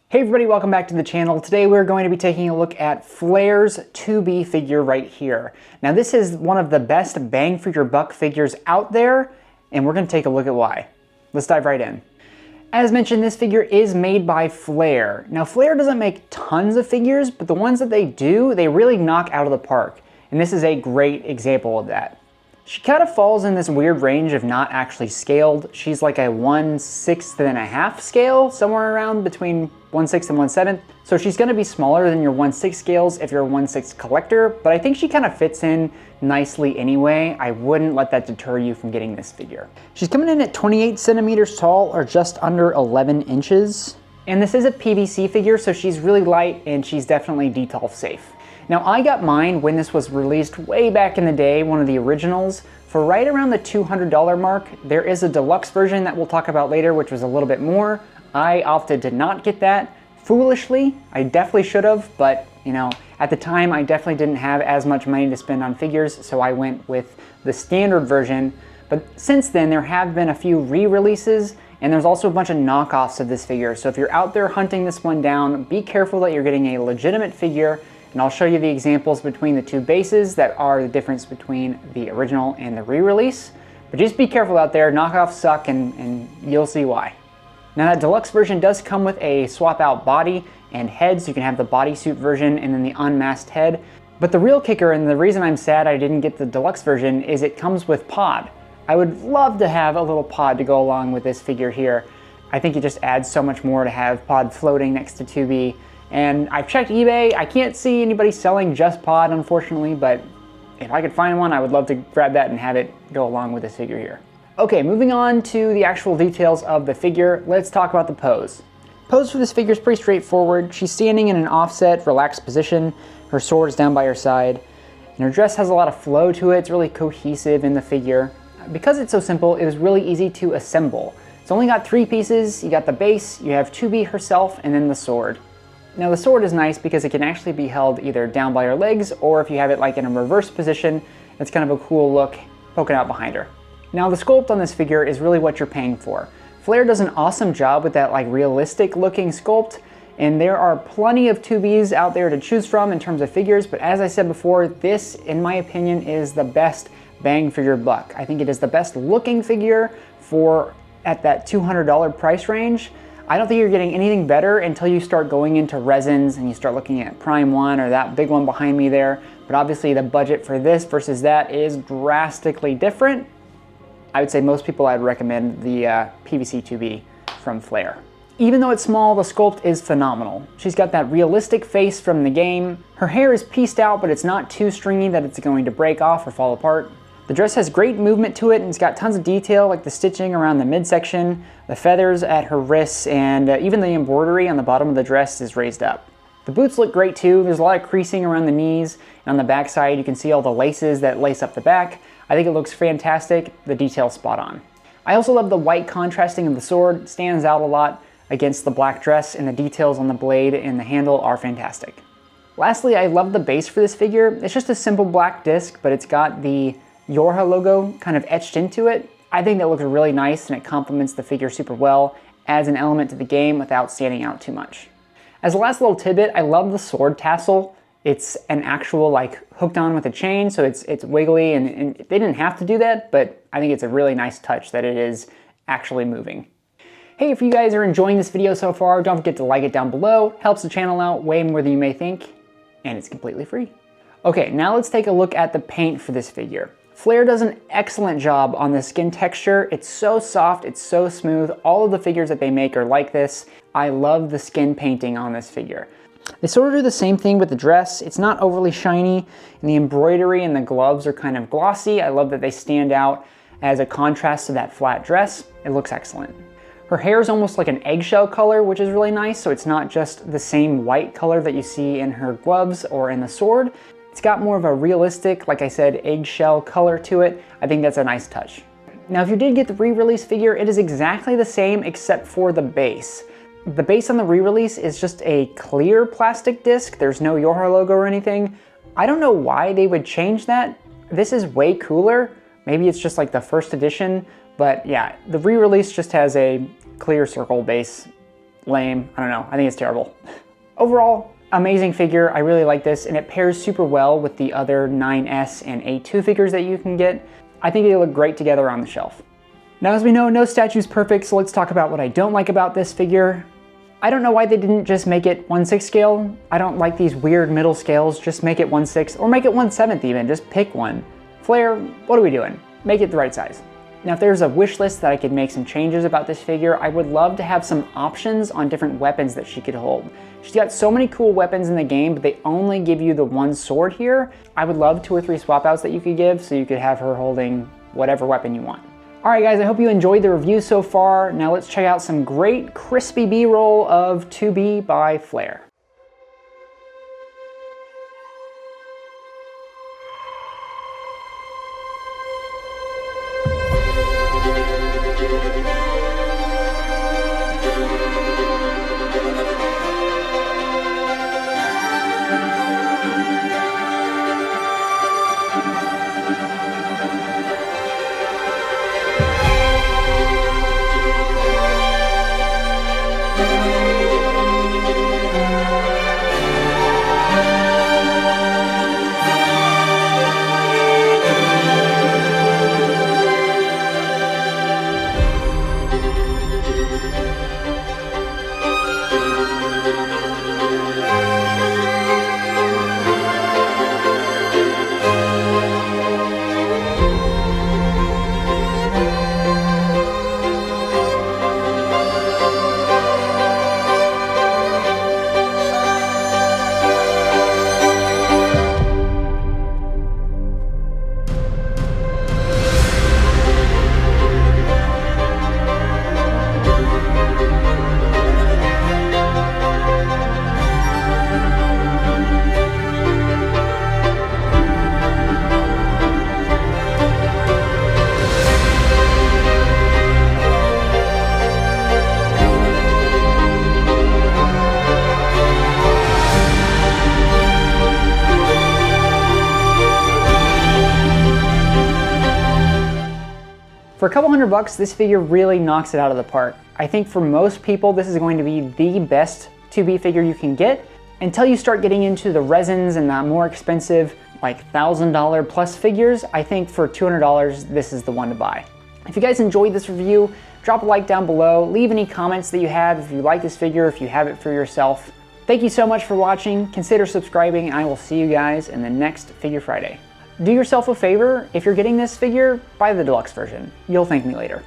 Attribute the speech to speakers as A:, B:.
A: Hey everybody, welcome back to the channel. Today we're going to be taking a look at Flair's 2B figure right here. Now this is one of the best bang for your buck figures out there, and we're going to take a look at why. Let's dive right in. As mentioned, this figure is made by Flair. Now Flair doesn't make tons of figures, but the ones that they do, they really knock out of the park. And this is a great example of that. She kind of falls in this weird range of not actually scaled. She's like a 1/6.5 scale, somewhere around between 1/6 and 1/7. So she's going to be smaller than your 1/6 scales if you're a 1/6 collector, but I think she kind of fits in nicely anyway. I wouldn't let that deter you from getting this figure. She's coming in at 28 centimeters tall, or just under 11 inches. And this is a PVC figure, so she's really light and she's definitely detolf safe. Now I got mine when this was released way back in the day, one of the originals, for right around the $200 mark. There is a deluxe version that we'll talk about later, which was a little bit more. I opted to not get that. Foolishly, I definitely should have, but you know, at the time I definitely didn't have as much money to spend on figures, so I went with the standard version. But since then, there have been a few re-releases, and there's also a bunch of knockoffs of this figure. So if you're out there hunting this one down, be careful that you're getting a legitimate figure. And I'll show you the examples between the two bases that are the difference between the original and the re-release. But just be careful out there, knockoffs suck, and you'll see why. Now that deluxe version does come with a swap out body and head, so you can have the bodysuit version and then the unmasked head. But the real kicker, and the reason I'm sad I didn't get the deluxe version, is it comes with pod. I would love to have a little pod to go along with this figure here. I think it just adds so much more to have pod floating next to 2B. And I've checked eBay, I can't see anybody selling just pod, unfortunately, but if I could find one, I would love to grab that and have it go along with this figure here. Okay, moving on to the actual details of the figure, let's talk about the pose. Pose for this figure is pretty straightforward. She's standing in an offset, relaxed position. Her sword is down by her side, and her dress has a lot of flow to it. It's really cohesive in the figure. Because it's so simple, it was really easy to assemble. It's only got 3 pieces. You got the base, you have 2B herself, and then the sword. Now the sword is nice because it can actually be held either down by her legs, or if you have it like in a reverse position, it's kind of a cool look poking out behind her. Now the sculpt on this figure is really what you're paying for. Flair does an awesome job with that like realistic looking sculpt, and there are plenty of 2Bs out there to choose from in terms of figures, but as I said before, this in my opinion is the best bang for your buck. I think it is the best looking figure for at that $200 price range. I don't think you're getting anything better until you start going into resins and you start looking at Prime 1 or that big one behind me there. But obviously the budget for this versus that is drastically different. I would say most people I'd recommend the PVC 2B from Flair. Even though it's small, the sculpt is phenomenal. She's got that realistic face from the game. Her hair is pieced out, but it's not too stringy that it's going to break off or fall apart. The dress has great movement to it, and it's got tons of detail, like the stitching around the midsection, the feathers at her wrists, and even the embroidery on the bottom of the dress is raised up. The boots look great too. There's a lot of creasing around the knees, and on the back side you can see all the laces that lace up the back. I think it looks fantastic. The detail's spot on. I also love the white contrasting of the sword. It stands out a lot against the black dress, and the details on the blade and the handle are fantastic. Lastly, I love the base for this figure. It's just a simple black disc, but it's got the Yorha logo kind of etched into it. I think that looks really nice, and it complements the figure super well, adds an element to the game without standing out too much. As a last little tidbit, I love the sword tassel. It's an actual like hooked on with a chain, so it's wiggly, and they didn't have to do that, but I think it's a really nice touch that it is actually moving. Hey, if you guys are enjoying this video so far, don't forget to like it down below. Helps the channel out way more than you may think, and it's completely free. Okay, now let's take a look at the paint for this figure. Flair does an excellent job on the skin texture. It's so soft, it's so smooth. All of the figures that they make are like this. I love the skin painting on this figure. They sort of do the same thing with the dress. It's not overly shiny, and the embroidery and the gloves are kind of glossy. I love that they stand out as a contrast to that flat dress. It looks excellent. Her hair is almost like an eggshell color, which is really nice, so it's not just the same white color that you see in her gloves or in the sword. It's got more of a realistic, like I said, eggshell color to it. I think that's a nice touch. Now, if you did get the re-release figure, it is exactly the same except for the base. The base on the re-release is just a clear plastic disc. There's no Yorha logo or anything. I don't know why they would change that. This is way cooler. Maybe it's just like the first edition, but yeah, the re-release just has a clear circle base. lame. I don't know. I think it's terrible. Overall, amazing figure. I really like this, and it pairs super well with the other 9S and A2 figures that you can get. I think they look great together on the shelf. Now, as we know, no statue's perfect, so let's talk about what I don't like about this figure. I don't know why they didn't just make it 1/6 scale. I don't like these weird middle scales. Just make it 1/6 or make it 1/7 even. Just pick one. Flair, what are we doing? Make it the right size. Now, if there's a wish list that I could make some changes about this figure, I would love to have some options on different weapons that she could hold. She's got so many cool weapons in the game, but they only give you the one sword here. I would love 2 or 3 swap outs that you could give so you could have her holding whatever weapon you want. Alright guys, I hope you enjoyed the review so far. Now let's check out some great crispy B-roll of 2B by Flair. For a couple $100, this figure really knocks it out of the park. I think for most people, this is going to be the best 2B figure you can get until you start getting into the resins and the more expensive, like $1,000 plus figures. I think for $200, this is the one to buy. If you guys enjoyed this review, drop a like down below, leave any comments that you have if you like this figure, if you have it for yourself. Thank you so much for watching, consider subscribing, and I will see you guys in the next Figure Friday. Do yourself a favor, if you're getting this figure, buy the deluxe version. You'll thank me later.